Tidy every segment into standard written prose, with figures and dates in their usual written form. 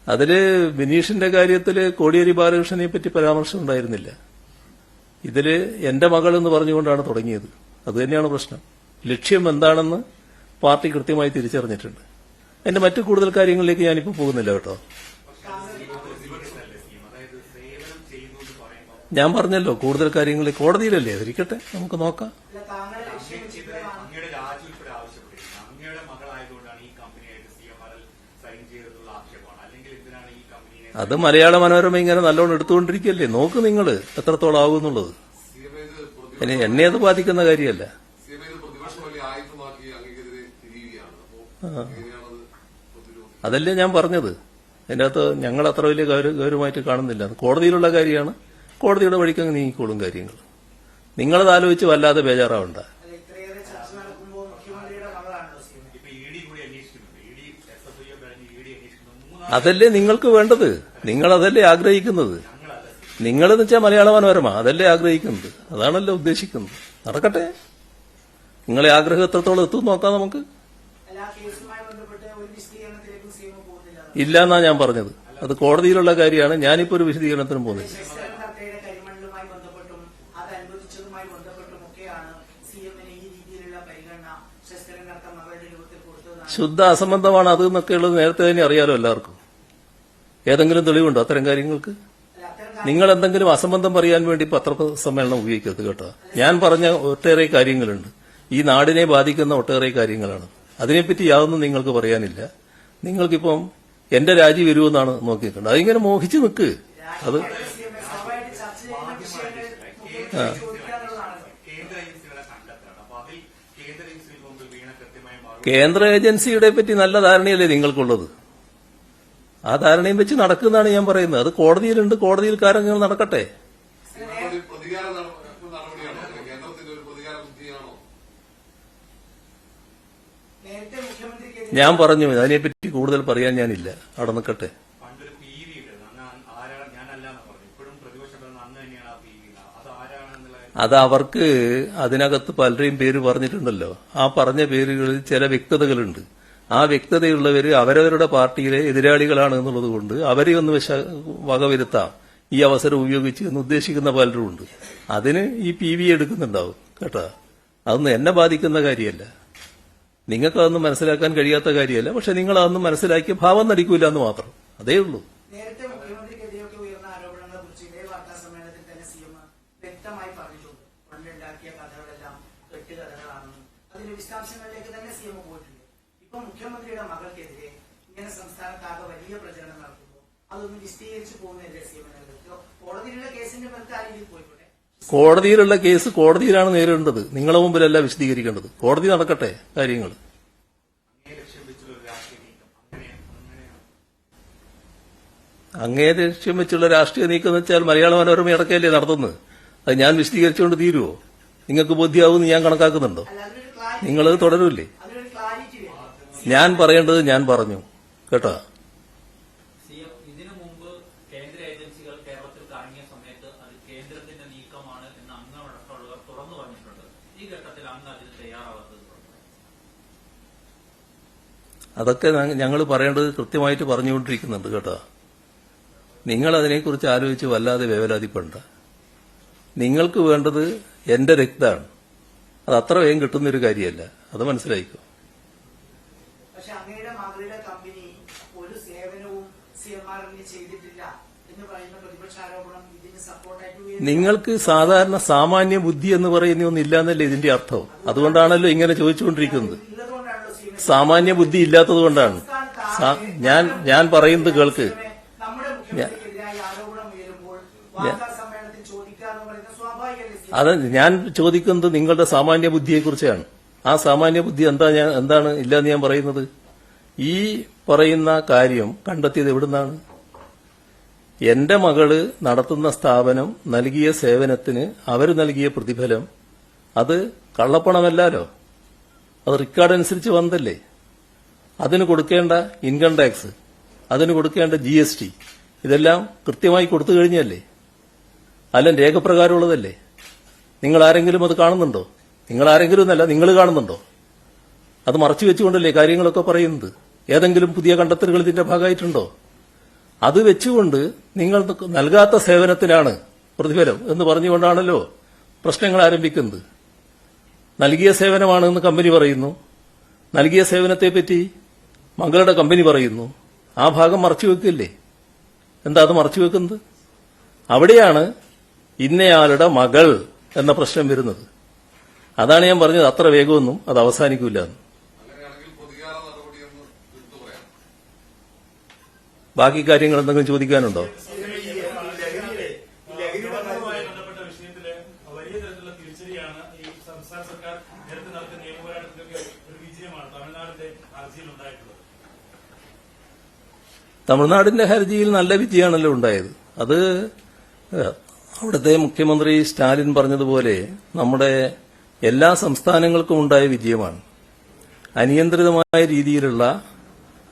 അതില് ബിനീഷിന്റെ കാര്യത്തില് കോടിയേരി ബാലകൃഷ്ണനെ പറ്റി പരാമർശം ഉണ്ടായിരുന്നില്ല. ഇതില് എന്റെ മകൾ എന്ന് പറഞ്ഞുകൊണ്ടാണ് തുടങ്ങിയത്. അത് തന്നെയാണ് പ്രശ്നം. ലക്ഷ്യം എന്താണെന്ന് പാർട്ടി കൃത്യമായി തിരിച്ചറിഞ്ഞിട്ടുണ്ട്. അതിന്റെ മറ്റു കൂടുതൽ കാര്യങ്ങളിലേക്ക് ഞാനിപ്പോൾ പോകുന്നില്ല കേട്ടോ. ഞാൻ പറഞ്ഞല്ലോ കൂടുതൽ കാര്യങ്ങൾ കോടതിയിലല്ലേ, അതിരിക്കട്ടെ, നമുക്ക് നോക്കാം. അത് മലയാള മനോരമ ഇങ്ങനെ നല്ലോണം എടുത്തുകൊണ്ടിരിക്കുകയല്ലേ. നോക്ക് നിങ്ങൾ എത്രത്തോളം ആകുന്നുള്ളത്. ഇനി എന്നെ അത് ബാധിക്കുന്ന കാര്യമല്ല. അതല്ലേ ഞാൻ പറഞ്ഞത്. അതിന്റെ അകത്ത് ഞങ്ങൾ അത്ര വലിയ ഗൗരവമായിട്ട് കാണുന്നില്ല. അത് കോടതിയിലുള്ള കാര്യമാണ്. കോടതിയുടെ വഴിക്കങ്ങ് നീങ്ങിക്കോളും കാര്യങ്ങൾ. നിങ്ങളത് ആലോചിച്ച് വല്ലാതെ ബേജാറാവണ്ട. അതല്ലേ നിങ്ങൾക്ക് വേണ്ടത്. നിങ്ങളതല്ലേ ആഗ്രഹിക്കുന്നത്. നിങ്ങളെന്ന് വെച്ചാൽ മലയാള മനോരമ അതല്ലേ ആഗ്രഹിക്കുന്നത്. അതാണല്ലോ ഉദ്ദേശിക്കുന്നത്. നടക്കട്ടെ. നിങ്ങളെ ആഗ്രഹം എത്രത്തോളം എത്തും നോക്കാം നമുക്ക്. ഇല്ല എന്നാ ഞാൻ പറഞ്ഞത്. അത് കോടതിയിലുള്ള കാര്യമാണ്. ഞാനിപ്പോ ഒരു വിശദീകരണത്തിനും പോകുന്നില്ല. ശുദ്ധ അസംബന്ധമാണ് അത് എന്നൊക്കെയുള്ളത് നേരത്തെ തന്നെ അറിയാലോ എല്ലാവർക്കും. ഏതെങ്കിലും തെളിവുണ്ടോ അത്തരം കാര്യങ്ങൾക്ക്? നിങ്ങൾ എന്തെങ്കിലും അസംബന്ധം പറയാൻ വേണ്ടി പത്രസമ്മേളനം ഉപയോഗിക്കരുത് കേട്ടോ. ഞാൻ പറഞ്ഞ ഒട്ടേറെ കാര്യങ്ങളുണ്ട്. ഈ നാടിനെ ബാധിക്കുന്ന ഒട്ടേറെ കാര്യങ്ങളാണ്. അതിനെപ്പറ്റി യാതൊന്നും നിങ്ങൾക്ക് പറയാനില്ല. നിങ്ങൾക്കിപ്പം എന്റെ രാജി വരുമെന്നാണ് നോക്കിയിട്ടുണ്ട്. അതിങ്ങനെ മോഹിച്ചു നിൽക്ക്. അത് കേന്ദ്ര ഏജൻസിയുടെ പറ്റി നല്ല ധാരണയല്ലേ നിങ്ങൾക്കുള്ളത്. ആ ധാരണയും വെച്ച് നടക്കുന്നതാണ് ഞാൻ പറയുന്നത്. അത് കോടതിയിലുണ്ട്. കോടതിയിൽ കാര്യങ്ങൾ നടക്കട്ടെ. ഞാൻ പറഞ്ഞു അതിനെപ്പറ്റി കൂടുതൽ പറയാൻ ഞാനില്ല. അവിടെ നിൽക്കട്ടെ. അത് അവർക്ക് അതിനകത്ത് പലരെയും പേര് പറഞ്ഞിട്ടുണ്ടല്ലോ. ആ പറഞ്ഞ പേരുകളിൽ ചില വ്യക്തതകളുണ്ട്. ആ വ്യക്തതയുള്ളവര് അവരവരുടെ പാർട്ടിയിലെ എതിരാളികളാണ് എന്നുള്ളത് കൊണ്ട് അവരെ ഒന്ന് വകവരുത്താം ഈ അവസരം ഉപയോഗിച്ച് എന്ന് ഉദ്ദേശിക്കുന്ന പലരുമുണ്ട്. അതിന് ഈ PV എടുക്കുന്നുണ്ടാവും കേട്ടോ. അതൊന്നും എന്നെ ബാധിക്കുന്ന കാര്യമല്ല. നിങ്ങൾക്കതൊന്നും മനസ്സിലാക്കാൻ കഴിയാത്ത കാര്യമല്ല. പക്ഷെ നിങ്ങൾ അതൊന്നും മനസ്സിലാക്കിയ ഭാവം നടിക്കൂല എന്ന് മാത്രം. അതേ ഉള്ളൂ. മുഖ്യമന്ത്രിയുടെ മകൾക്കെതിരെ ഇങ്ങനെ സംസ്ഥാനത്താകെ വലിയ പ്രചരണം നടത്തുമ്പോൾ അതൊന്നും വിശദീകരിച്ചു പോകുന്നില്ലേ CM? കോടതിയിലുള്ള കേസിന്റെ പുറത്ത് ആ രീതിയിൽ പോയിക്കോട്ടെ. കോടതിയിലുള്ള കേസ് കോടതിയിലാണ് നേരിടേണ്ടത്. നിങ്ങളെ മുമ്പിലല്ല വിശദീകരിക്കേണ്ടത്. കോടതി നടക്കട്ടെ കാര്യങ്ങൾ. അങ്ങേ ലക്ഷ്യം വെച്ചുള്ള രാഷ്ട്രീയ നീക്കം എന്ന് വെച്ചാൽ മലയാള മനോരമ ഇടയ്ക്കല്ലേ നടത്തുന്നത്. അത് ഞാൻ വിശദീകരിച്ചുകൊണ്ട് തീരുവോ? നിങ്ങൾക്ക് ബോധ്യമാവുമെന്ന് ഞാൻ കണക്കാക്കുന്നുണ്ടോ? നിങ്ങളത് തുടരൂല്ലേ? ഞാൻ പറയേണ്ടത് ഞാൻ പറഞ്ഞു കേട്ടോ. ഇതിനു മുമ്പ് കേന്ദ്ര ഏജൻസികൾ കേരളത്തിൽ കറങ്ങിയ സമയത്ത് അത് കേന്ദ്രത്തിന്റെ നീക്കമാണ് എന്ന് അങ്ങടക്കമുള്ളവർ തുറന്നു പറഞ്ഞിട്ടുണ്ട്. ഈ ഘട്ടത്തിൽ അങ്ങ് അതിന് തയ്യാറാവാത്തത് അതൊക്കെ ഞങ്ങൾ പറയേണ്ടത് കൃത്യമായിട്ട് പറഞ്ഞുകൊണ്ടിരിക്കുന്നുണ്ട് കേട്ടോ. നിങ്ങൾ അതിനെക്കുറിച്ച് ആലോചിച്ച് വല്ലാതെ വേവലാതിപ്പെടണ്ട. നിങ്ങൾക്ക് വേണ്ടത് എന്റെ രക്തമാണ്. അത് അത്ര വേഗം കിട്ടുന്നൊരു കാര്യമല്ല. അത് മനസ്സിലായിക്കോ. പക്ഷെ അങ്ങയുടെ മകളുടെ കമ്പനി ഒരു സേവനവും CMRന് ചെയ്തിട്ടില്ല എന്ന് പറയുന്ന പ്രതിപക്ഷ ആരോപണം ഇതിന് സപ്പോർട്ടായിട്ട് നിങ്ങൾക്ക് സാധാരണ സാമാന്യ ബുദ്ധി എന്ന് പറയുന്ന ഒന്നില്ല എന്നല്ലേ ഇതിന്റെ അർത്ഥം. അതുകൊണ്ടാണല്ലോ ഇങ്ങനെ ചോദിച്ചുകൊണ്ടിരിക്കുന്നത്. സാമാന്യ ബുദ്ധി ഇല്ലാത്തത് കൊണ്ടാണ്. ഞാൻ പറയുന്നത് കേൾക്ക്. അത് ഞാൻ ചോദിക്കുന്നത് നിങ്ങളുടെ സാമാന്യ ബുദ്ധിയെക്കുറിച്ചാണ്. ആ സാമാന്യ ബുദ്ധി എന്താണ് ഇല്ലെന്ന് ഞാൻ പറയുന്നത്. ഈ പറയുന്ന കാര്യം കണ്ടെത്തിയത് എവിടുന്നാണ്? എന്റെ മകള് നടത്തുന്ന സ്ഥാപനം നൽകിയ സേവനത്തിന് അവർ നൽകിയ പ്രതിഫലം അത് കള്ളപ്പണമല്ലോ. അത് റെക്കോർഡ് അനുസരിച്ച് വന്നതല്ലേ. അതിന് കൊടുക്കേണ്ട ഇൻകം ടാക്സ്, അതിന് കൊടുക്കേണ്ട GST ഇതെല്ലാം കൃത്യമായി കൊടുത്തു കഴിഞ്ഞല്ലേ. അല്ല രേഖപ്രകാരമുള്ളതല്ലേ. നിങ്ങൾ ആരെങ്കിലും അത് കാണുന്നുണ്ടോ? നിങ്ങൾ ആരെങ്കിലും എന്നല്ല, നിങ്ങൾ കാണുന്നുണ്ടോ? അത് മറച്ചു വെച്ചുകൊണ്ടല്ലേ കാര്യങ്ങളൊക്കെ പറയുന്നത്. ഏതെങ്കിലും പുതിയ കണ്ടെത്തലുകൾ ഇതിന്റെ ഭാഗമായിട്ടുണ്ടോ? അത് വെച്ചുകൊണ്ട് നിങ്ങൾ നൽകാത്ത സേവനത്തിനാണ് പ്രതിഫലം എന്ന് പറഞ്ഞുകൊണ്ടാണല്ലോ പ്രശ്നങ്ങൾ ആരംഭിക്കുന്നത്. നൽകിയ സേവനമാണെന്ന് കമ്പനി പറയുന്നു, നൽകിയ സേവനത്തെപ്പറ്റി മംഗളുടെ കമ്പനി പറയുന്നു. ആ ഭാഗം മറച്ചുവെക്കില്ലേ? എന്താ അത് മറച്ചുവെക്കുന്നത്? അവിടെയാണ് ഇന്നയാളുടെ മകൾ എന്ന പ്രശ്നം വരുന്നത്. അതാണ് ഞാൻ പറഞ്ഞത്, അത്ര വേഗമൊന്നും അത് അവസാനിക്കില്ല എന്ന്. ബാക്കി കാര്യങ്ങൾ എന്തെങ്കിലും ചോദിക്കാനുണ്ടോ? ലഹരിയുമായി ബന്ധപ്പെട്ട വിഷയത്തില് വലിയ തരത്തിലുള്ള തിരിച്ചടിയാണ് ഈ സംസ്ഥാന സർക്കാർ നേരത്തെ നടത്തിയ നിയമപോരാട്ടത്തിലൊക്കെ ഒരു വിജയമാണ് തമിഴ്നാടിന്റെ ഹർജിയിൽ ഉണ്ടായിട്ടുള്ളത്. തമിഴ്നാടിന്റെ ഹർജിയിൽ നല്ല വിജയമാണല്ലോ ഉണ്ടായത്. അത് അവിടുത്തെ മുഖ്യമന്ത്രി സ്റ്റാലിൻ പറഞ്ഞതുപോലെ നമ്മുടെ എല്ലാ സംസ്ഥാനങ്ങൾക്കും ഉണ്ടായ വിജയമാണ്. അനിയന്ത്രിതമായ രീതിയിലുള്ള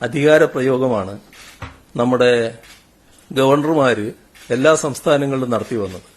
അധികാര പ്രയോഗമാണ് നമ്മുടെ ഗവർണർമാര് എല്ലാ സംസ്ഥാനങ്ങളിലും നടത്തി വന്നത്.